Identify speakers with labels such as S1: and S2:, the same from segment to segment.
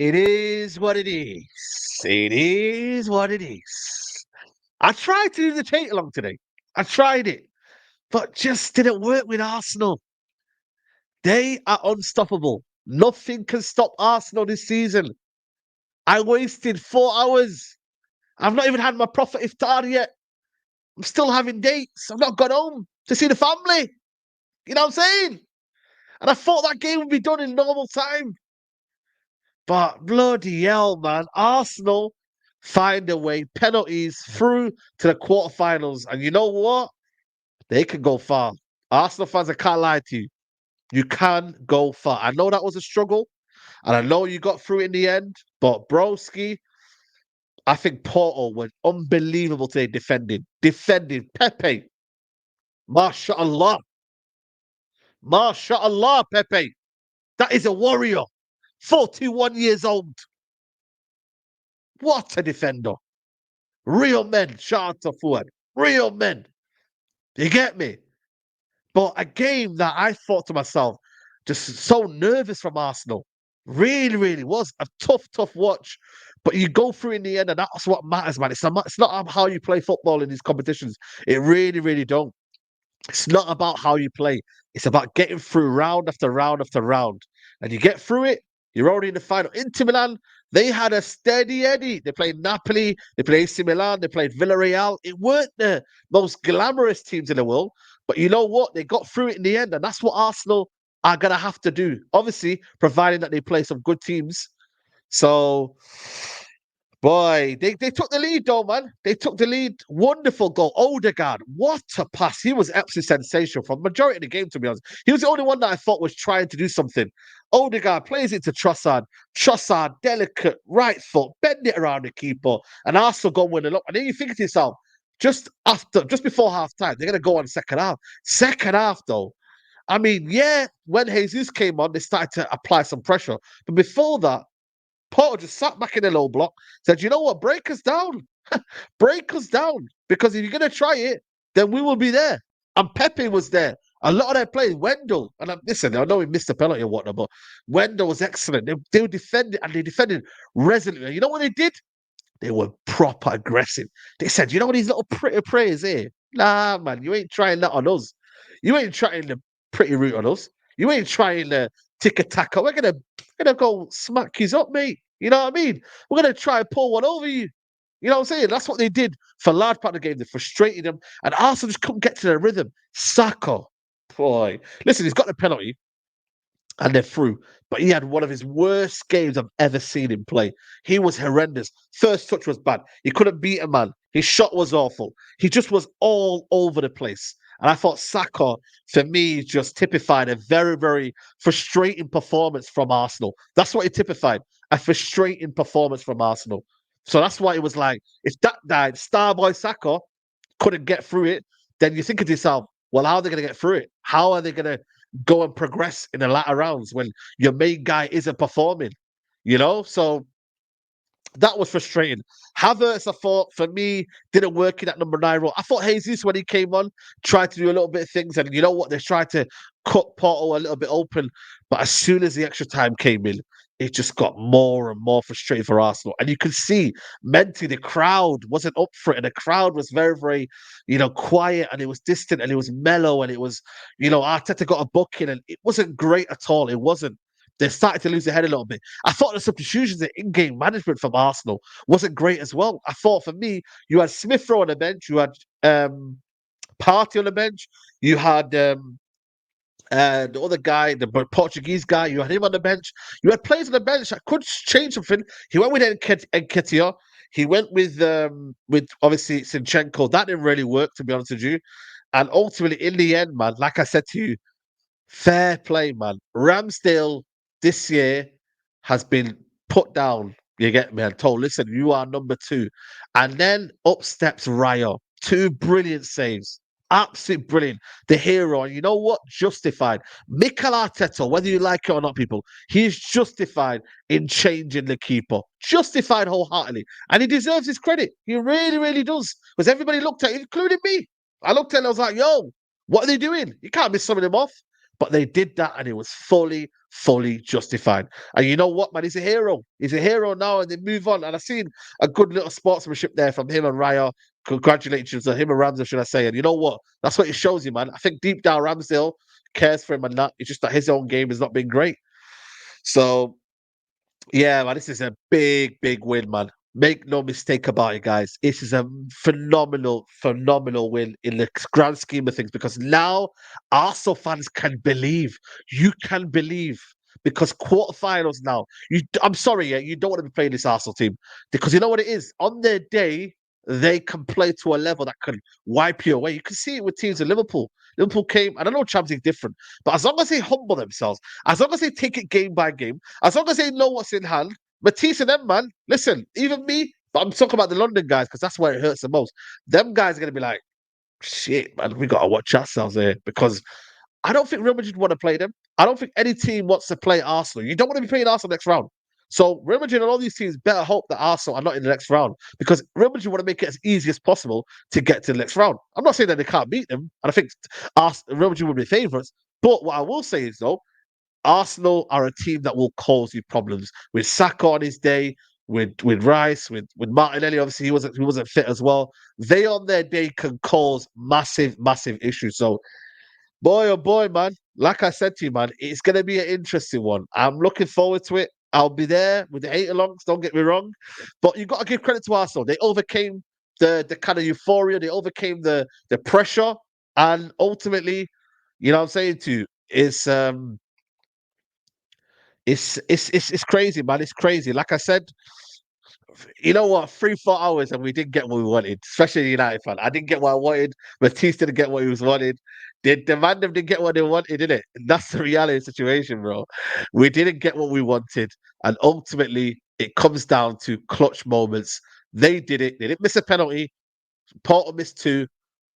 S1: It is what it is. It is what it is. I tried to do the take along today. I tried it, but just didn't work with Arsenal. They are unstoppable. Nothing can stop Arsenal this season. I wasted 4 hours. I've not even had my prophet iftar yet. I'm still having dates. I've not gone home to see the family. You know what I'm saying? And I thought that game would be done in normal time. But bloody hell, man. Arsenal find a way, penalties through to the quarterfinals. And you know what? They can go far. Arsenal fans, I can't lie to you. You can go far. I know that was a struggle, and I know you got through it in the end, but broski, I think Porto was unbelievable today defending. Defending. Pepe. MashaAllah. MashaAllah, Pepe. That is a warrior. 41 years old. What a defender. Real men, shout out to Fuad. Real men. You get me? But a game that I thought to myself, just so nervous from Arsenal. Really, really was a tough watch. But you go through in the end, and that's what matters, man. It's not how you play football in these competitions. It really, really don't. It's not about how you play. It's about getting through round after round after round. And you get through it, you're already in the final. Inter Milan, they had a steady Eddie. They played Napoli, they played AC Milan, they played Villarreal. It weren't the most glamorous teams in the world, but you know what? They got through it in the end, and that's what Arsenal are going to have to do. Obviously, providing that they play some good teams. So boy, they took the lead though, man. They took the lead. Wonderful goal. Odegaard, what a pass. He was absolutely sensational from majority of the game, to be honest. He was the only one that I thought was trying to do something. Odegaard plays it to Trossard. Trossard, delicate, right foot, bend it around the keeper, and Arsenal go win a lot. And then you think to yourself, just before half time, they're gonna go on second half. Second half, though. I mean, yeah, when Jesus came on, they started to apply some pressure. But before that, Porto just sat back in the low block, said, you know what, break us down. Break us down. Because if you're going to try it, then we will be there. And Pepe was there. A lot of their players, Wendell, and listen, I know he missed a penalty or whatnot, but Wendell was excellent. They were defending, and they defended resolutely. You know what they did? They were proper aggressive. They said, you know what, these little pretty prayers here? Nah, man, you ain't trying that on us. You ain't trying the pretty route on us. You ain't trying the tick-a-tacker. We're gonna go smack you up, mate. You know what I mean? We're gonna try and pull one over you. You know what I'm saying? That's what they did for a large part of the game. They frustrated them, and Arsenal just couldn't get to their rhythm. Saka, boy, listen, he's got the penalty and they're through. But he had one of his worst games I've ever seen him play. He was horrendous. First touch was bad. He couldn't beat a man. His shot was awful. He just was all over the place. And I thought Saka, for me, just typified a very, very frustrating performance from Arsenal. That's what he typified, a frustrating performance from Arsenal. So that's why it was like, if that died, Starboy Saka couldn't get through it, then you think to yourself, well, how are they going to get through it? How are they going to go and progress in the latter rounds when your main guy isn't performing? You know, so that was frustrating. Havertz, I thought, for me, didn't work in that number 9 role. I thought Jesus, when he came on, tried to do a little bit of things, and you know what? They tried to cut Porto a little bit open, but as soon as the extra time came in, it just got more and more frustrating for Arsenal. And you could see mentally the crowd wasn't up for it, and the crowd was very, very, quiet, and it was distant, and it was mellow, and it was, Arteta got a booking, and it wasn't great at all. It wasn't. They started to lose their head a little bit. I thought the substitutions and in-game management from Arsenal wasn't great as well. I thought for me, you had Smith Rowe on the bench, you had Partey on the bench, you had the other guy, the Portuguese guy, you had him on the bench. You had players on the bench that could change something. He went with Nketiah. He went with obviously Zinchenko. That didn't really work, to be honest with you. And ultimately, in the end, man, like I said to you, fair play, man. Ramsdale this year has been put down. You get me? And told, listen, you are number 2. And then up steps Raya. 2 brilliant saves. Absolutely brilliant. The hero. And you know what? Justified. Mikel Arteta, whether you like it or not, people, he is justified in changing the keeper. Justified wholeheartedly. And he deserves his credit. He really, really does. Because everybody looked at it, including me. I looked at it and I was like, yo, what are they doing? You can't miss some of them off. But they did that, and it was fully justified. And you know what, man? He's a hero. He's a hero now, and they move on. And I've seen a good little sportsmanship there from him and Raya. Congratulations to him and Ramsdale, should I say? And you know what? That's what it shows you, man. I think deep down, Ramsdale cares for him and that. It's just that his own game has not been great. So yeah, man, this is a big win, man. Make no mistake about it, guys. This is a phenomenal win in the grand scheme of things because now Arsenal fans can believe. You can believe because quarterfinals now. I'm sorry, yeah, you don't want to be playing this Arsenal team because you know what it is. On their day, they can play to a level that can wipe you away. You can see it with teams in Liverpool. Liverpool came, I don't know, Champions League different, but as long as they humble themselves, as long as they take it game by game, as long as they know what's in hand, Matisse and them, man, listen, even me, but I'm talking about the London guys because that's where it hurts the most. Them guys are going to be like, shit, man, we got to watch ourselves here because I don't think Real Madrid want to play them. I don't think any team wants to play Arsenal. You don't want to be playing Arsenal next round. So Real Madrid and all these teams better hope that Arsenal are not in the next round because Real Madrid want to make it as easy as possible to get to the next round. I'm not saying that they can't beat them, and I think Real Madrid will be favourites. But what I will say is, though, Arsenal are a team that will cause you problems with Saka on his day, with Rice, with Martinelli. Obviously, he wasn't fit as well. They on their day can cause massive issues. So boy, oh boy, man. Like I said to you, man, it's going to be an interesting one. I'm looking forward to it. I'll be there with the hate alongs, don't get me wrong. But you've got to give credit to Arsenal. They overcame the kind of euphoria, they overcame the pressure, and ultimately, you know what I'm saying to you, it's crazy, man. It's crazy. Like I said, you know what? 3-4 hours and we didn't get what we wanted, especially the United fan. I didn't get what I wanted. Matisse didn't get what he was wanted. The man them didn't get what they wanted, did it? That's the reality of the situation, bro. We didn't get what we wanted. And ultimately, it comes down to clutch moments. They did it. They didn't miss a penalty. Porto missed two.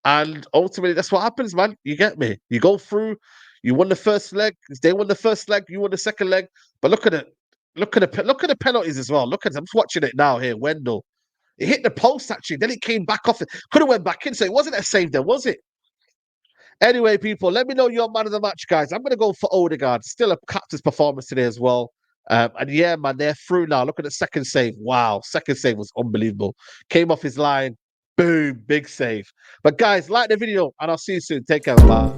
S1: And ultimately, that's what happens, man. You get me? You go through, you won the first leg. They won the first leg, you won the second leg. But look at it. Look at the penalties as well. Look at I'm just watching it now here. Wendell. It hit the post actually. Then it came back off it. Could have went back in. So it wasn't a save there, was it? Anyway, people, let me know your man of the match, guys. I'm gonna go for Odegaard. Still a captain's performance today as well. And yeah, man, they're through now. Look at the second save. Wow, second save was unbelievable. Came off his line. Boom, big save. But guys, like the video, and I'll see you soon. Take care. Bye.